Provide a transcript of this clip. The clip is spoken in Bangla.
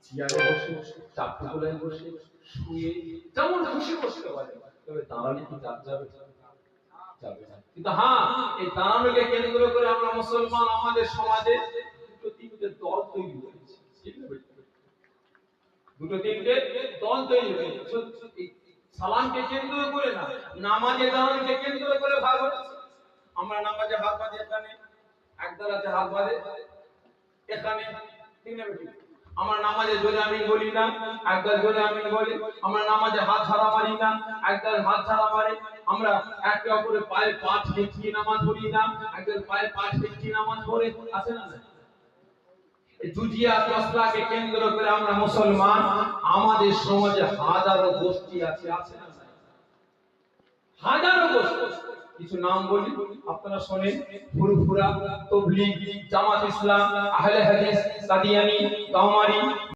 চেয়ারে বসে, চারটে গোলায় বসে, শুয়ে, যেমন খুশি বসতে পারে। তবে দাঁড়ালে কি যাবে? যাবে না। কিন্তু হ্যাঁ, এই দাঁড়ানোকে কেন্দ্র করে আমরা মুসলমান আমাদের সমাজে দুটো তিনটে দল তৈরি করেছি। দুটো তিনটে দল তৈরি হয়েছে। সালামকে কেন্দ্র করে না, নামাজে দাঁড়ানোকে কেন্দ্র করে ভাগ হচ্ছে। আমরা নামাজে হাত বাঁধি এখানে, একদল আছে হাত বাঁধে এখানে, ঠিক না বেটি? আমরা নামাজে জোরে আমিন বলি না, একদল জোরে আমিন বলে। আমরা নামাজে হাত ছাড়া মারি না, একদল হাত ছাড়া মারে। আমরা একে অপরের পায়ে পা ঠেকিয়ে নামাজ পড়ি না, একদল পায়ে পা ঠেকিয়ে নামাজ পড়ে। আছে না? জুজিয়া মশলাকে কেন্দ্র করে আমরা মুসলমান, আমাদের সমাজে হাজারো গোষ্ঠী আছে। আছে না? হাজারো গোষ্ঠী। কিছু নাম বলি, আপনারা শোনেন। ফুরফুরা, তাবলীগ, জামাত ইসলাম, আহলে হাদিস, কাদিয়ানী, কাওমারি।